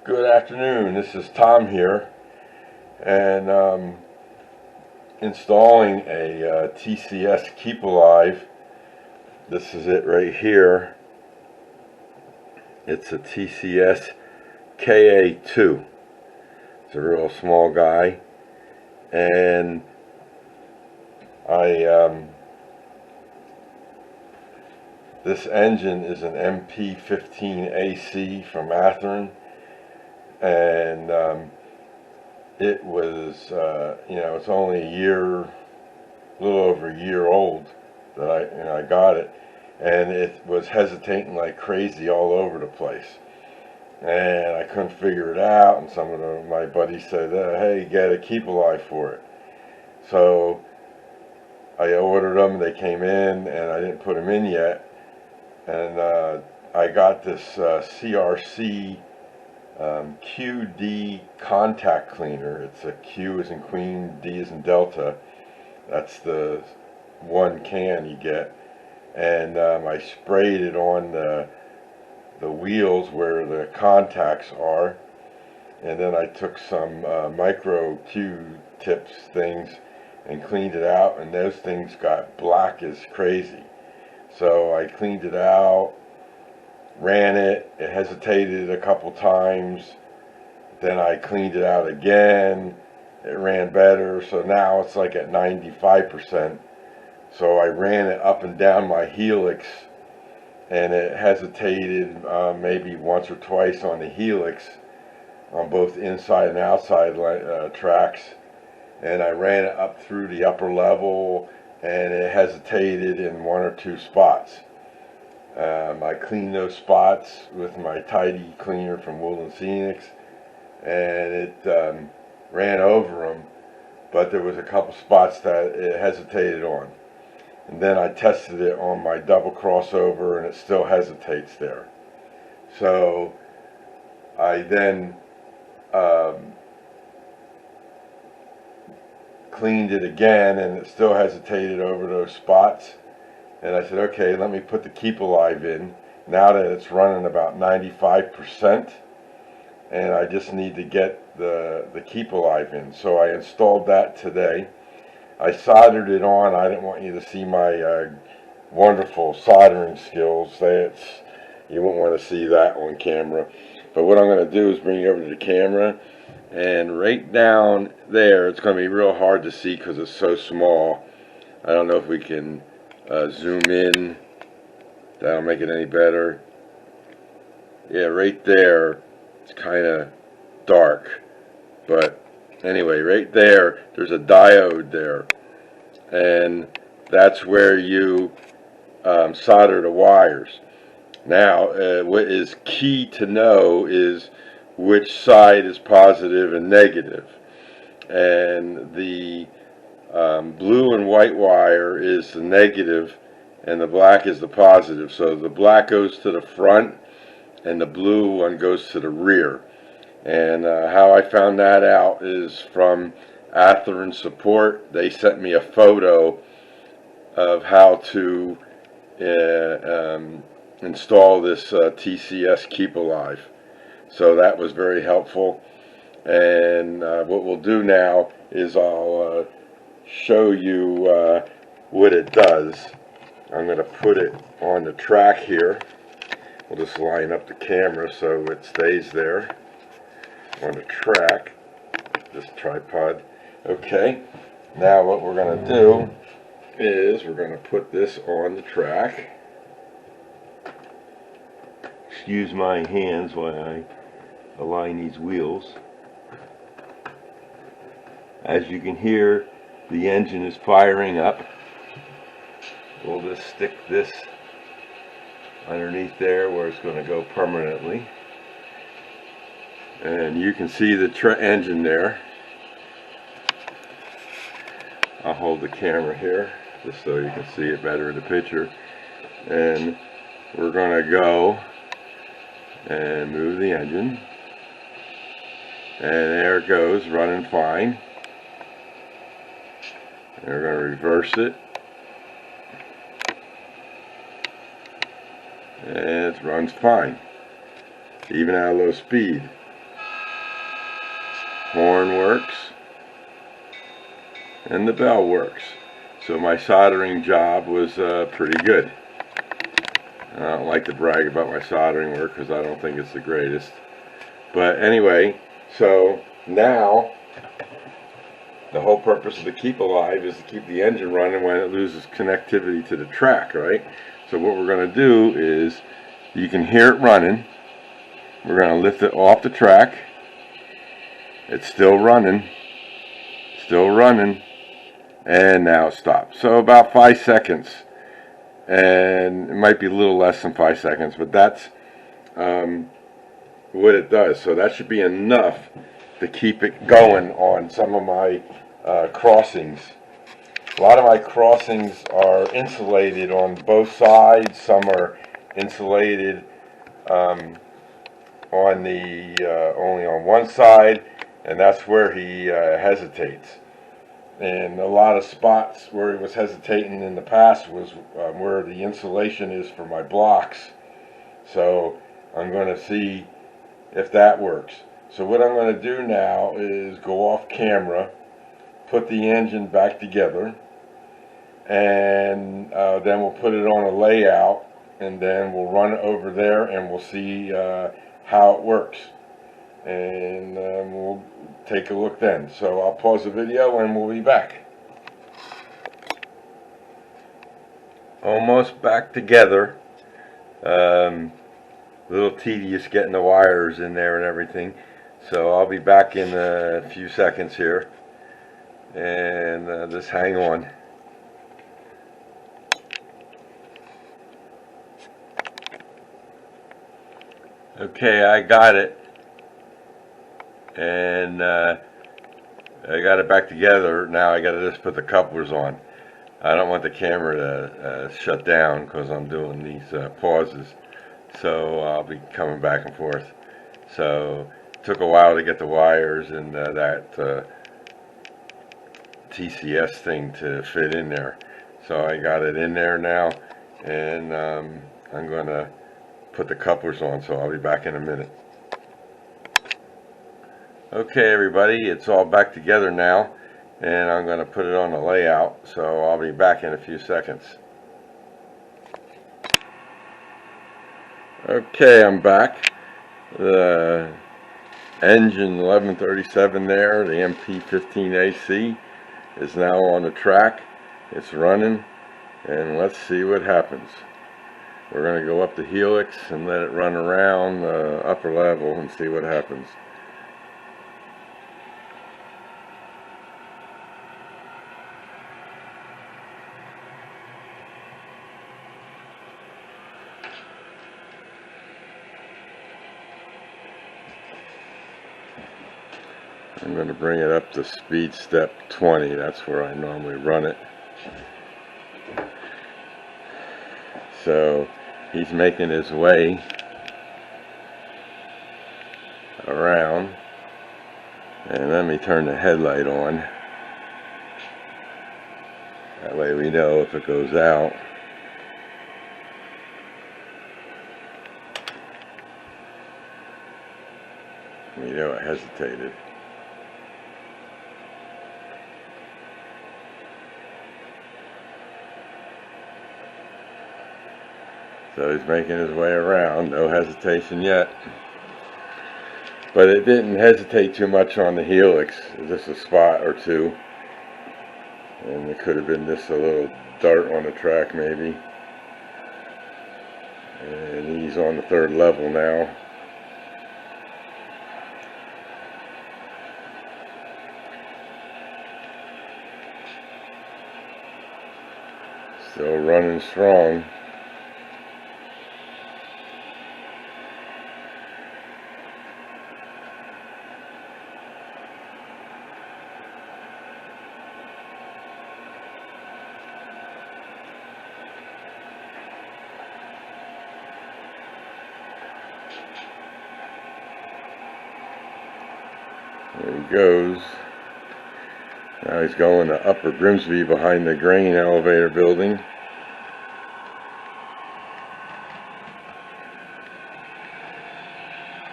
Good afternoon, this is Tom here, and installing a TCS Keep Alive. This is it right here. It's a TCS KA2. It's a real small guy, and this engine is an MP15AC from Athearn, and it was it's only a little over a year old that I got it, and it was hesitating like crazy all over the place, and I couldn't figure it out. And some of my buddies said, hey, get a Keep Alive for it. So I ordered them, they came in, and I didn't put them in yet, and I got this CRC QD Contact Cleaner. It's a Q as in Queen, D as in Delta. That's the one can you get, and I sprayed it on the wheels where the contacts are, and then I took some micro Q-tips things and cleaned it out, and those things got black as crazy. So I cleaned it out, ran it, it hesitated a couple times, then I cleaned it out again, it ran better, so now it's like at 95%. So I ran it up and down my helix, and it hesitated maybe once or twice on the helix, on both inside and outside tracks, and I ran it up through the upper level, and it hesitated in one or two spots. I cleaned those spots with my Tidy cleaner from Woodland Scenics, and it ran over them, but there was a couple spots that it hesitated on. And then I tested it on my double crossover, and it still hesitates there. So I then cleaned it again, and it still hesitated over those spots. And I said, okay, let me put the Keep Alive in, now that it's running about 95%, and I just need to get the Keep Alive in. So I installed that today. I soldered it on. I didn't want you to see my wonderful soldering skills. You wouldn't want to see that on camera. But what I'm going to do is bring you over to the camera, and right down there, it's going to be real hard to see because it's so small. I don't know if we can zoom in. That'll make it any better. Yeah, right there, it's kind of dark. But anyway, right there, there's a diode there. And that's where you solder the wires. Now, what is key to know is which side is positive and negative. And the blue and white wire is the negative, and the black is the positive. So the black goes to the front, and the blue one goes to the rear. And how I found that out is from Athearn support. They sent me a photo of how to install this TCS Keep Alive. So that was very helpful. And what we'll do now is I'll show you what it does. I'm going to put it on the track here. We'll just line up the camera so it stays there on the track, this tripod. Okay, now what we're going to do is we're going to put this on the track. Excuse my hands while I align these wheels. As you can hear, the engine is firing up. We'll just stick this underneath there where it's going to go permanently. And you can see the engine there. I'll hold the camera here just so you can see it better in the picture. And we're going to go and move the engine. And there it goes, running fine. And we're going to reverse it. And it runs fine, even at low speed. horn works, and the bell works. So my soldering job was pretty good. I don't like to brag about my soldering work because I don't think it's the greatest. But anyway, so now the whole purpose of the Keep Alive is to keep the engine running when it loses connectivity to the track, right? So what we're going to do is, you can hear it running. We're going to lift it off the track. It's still running, and now it stopped. So about 5 seconds, and it might be a little less than 5 seconds, but that's what it does. So that should be enough to keep it going on some of my crossings. A lot of my crossings are insulated on both sides. Some are insulated on the only on one side, and that's where he hesitates. And a lot of spots where he was hesitating in the past was where the insulation is for my blocks. So I'm going to see if that works. So what I'm going to do now is go off camera, put the engine back together, and then we'll put it on a layout, and then we'll run it over there and we'll see how it works, and we'll take a look then. So I'll pause the video and we'll be back. Almost back together. Little tedious getting the wires in there and everything, so I'll be back in a few seconds here, and just hang on. Okay, I got it, and I got it back together. Now I got to just put the couplers on. I don't want the camera to shut down because I'm doing these pauses, so I'll be coming back and forth. So it took a while to get the wires and that TCS thing to fit in there. So I got it in there now, and I'm going to put the couplers on, so I'll be back in a minute. Okay everybody, it's all back together now, and I'm going to put it on the layout, so I'll be back in a few seconds. Okay, I'm back. The engine 1137 there, the MP15AC, is now on the track. It's running, and let's see what happens. We're going to go up the helix and let it run around the upper level and see what happens. I'm going to bring it up to speed step 20. That's where I normally run it. So he's making his way around, and let me turn the headlight on. That way we know if it goes out. We know it hesitated. So he's making his way around, no hesitation yet. But it didn't hesitate too much on the helix, just a spot or two. And it could have been just a little dart on the track maybe. And he's on the third level now. Still running strong. There he goes. Now he's going to Upper Grimsby behind the grain elevator building.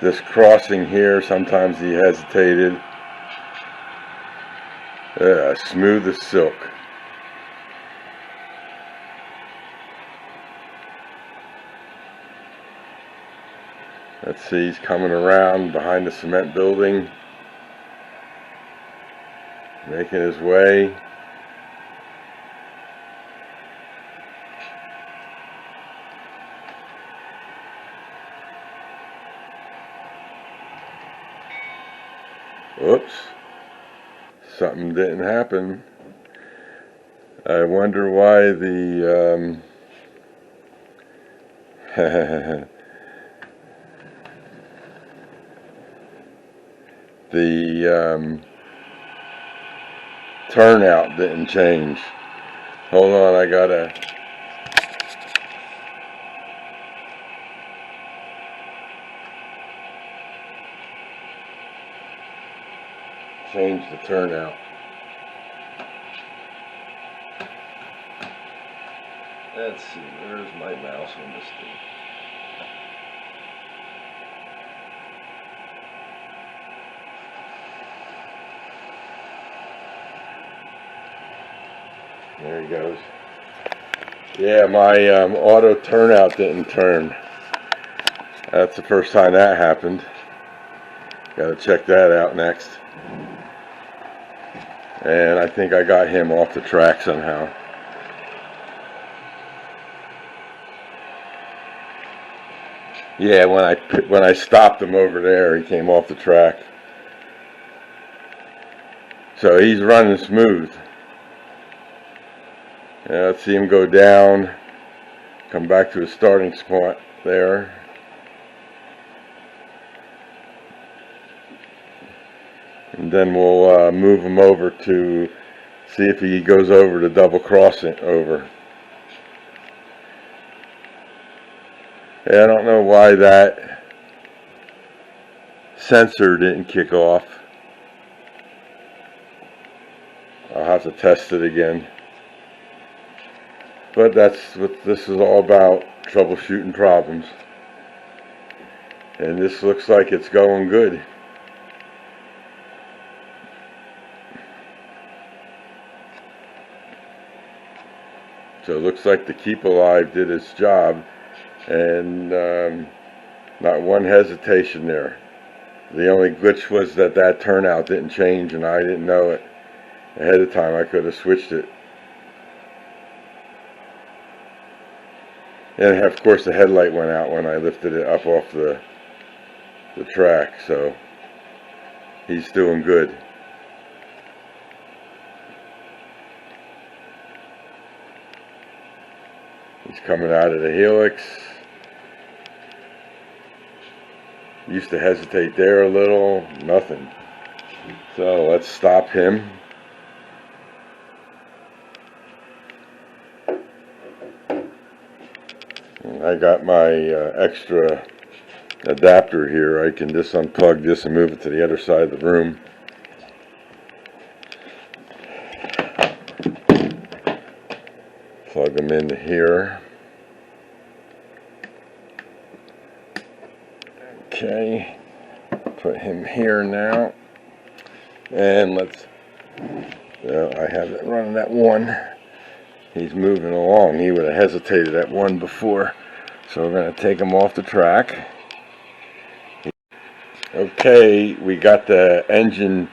This crossing here, sometimes he hesitated. Yeah, smooth as silk. Let's see, he's coming around behind the cement building, making his way. Whoops, something didn't happen. I wonder why the the turnout didn't change. Hold on, I gotta change the turnout. Let's see, where's my mouse on this thing? There he goes. Yeah, my auto turnout didn't turn. That's the first time that happened. Gotta check that out next. And I think I got him off the track somehow. Yeah, when I stopped him over there, he came off the track. So he's running smooth. Yeah, let's see him go down, come back to his starting spot there. And then we'll move him over to see if he goes over to double crossing over. Yeah, I don't know why that sensor didn't kick off. I'll have to test it again. But that's what this is all about, troubleshooting problems. And this looks like it's going good. So it looks like the Keep Alive did its job, and not one hesitation there. The only glitch was that turnout didn't change, and I didn't know it ahead of time. I could have switched it. And of course the headlight went out when I lifted it up off the track, so he's doing good. He's coming out of the helix. Used to hesitate there a little, nothing. So let's stop him. I got my extra adapter here. I can just unplug this and move it to the other side of the room. Plug them into here. Okay, put him here now. And let's, I have it running at 1. He's moving along. He would have hesitated at 1 before. So we're going to take him off the track. Okay, we got the engine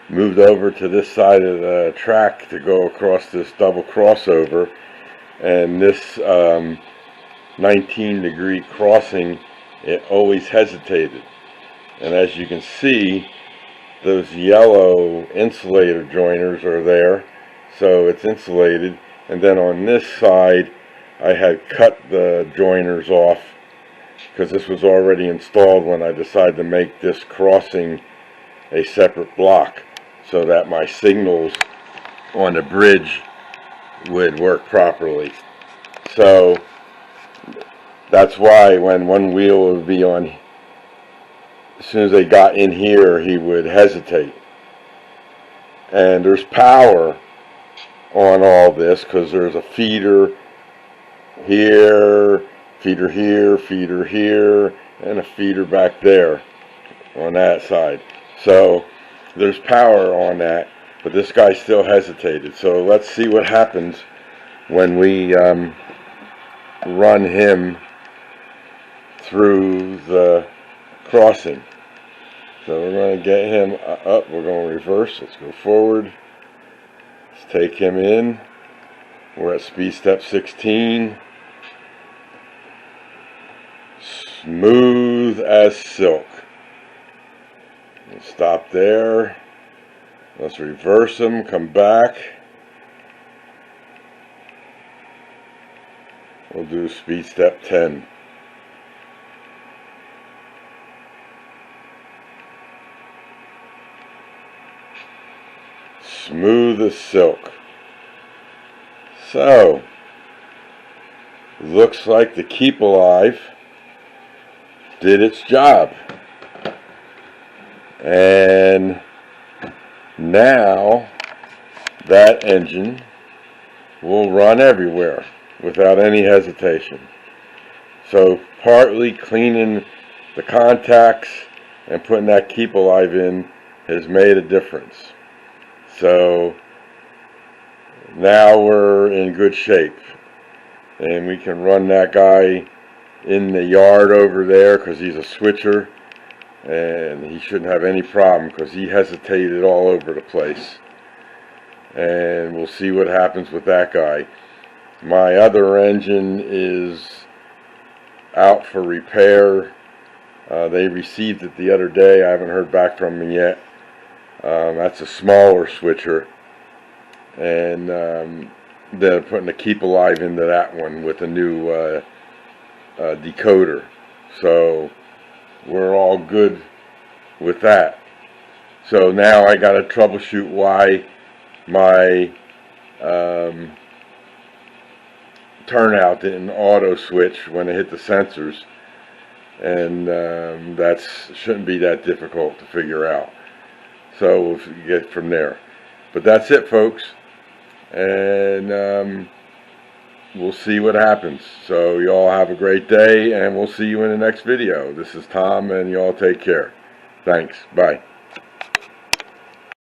moved over to this side of the track to go across this double crossover. And this 19-degree crossing, it always hesitated. And as you can see, those yellow insulator joiners are there. So it's insulated. And then on this side, I had cut the joiners off because this was already installed when I decided to make this crossing a separate block so that my signals on the bridge would work properly. So that's why when one wheel would be on, as soon as they got in here, he would hesitate. And there's power on all this because there's a feeder here, feeder here, and a feeder back there on that side. So there's power on that, but this guy still hesitated. So let's see what happens when we run him through the crossing. So we're going to get him up. We're going to reverse. Let's go forward. Let's take him in. We're at speed step 16. Smooth as silk. Let's stop there. Let's reverse him. Come back. We'll do speed step 10. Smooth as silk. So, looks like the Keep Alive did its job. And now that engine will run everywhere without any hesitation. So partly cleaning the contacts and putting that Keep Alive in has made a difference. So now we're in good shape, and we can run that guy in the yard over there because he's a switcher, and he shouldn't have any problem because he hesitated all over the place. And we'll see what happens with that guy. My other engine is out for repair. They received it the other day. I haven't heard back from them yet. That's a smaller switcher, and they're putting a Keep Alive into that one with a new decoder. So we're all good with that. So now I got to troubleshoot why my turnout didn't auto switch when I hit the sensors, and that shouldn't be that difficult to figure out. So we'll get from there. But that's it, folks, and we'll see what happens. So y'all have a great day, and we'll see you in the next video. This is Tom, and y'all take care. Thanks. Bye.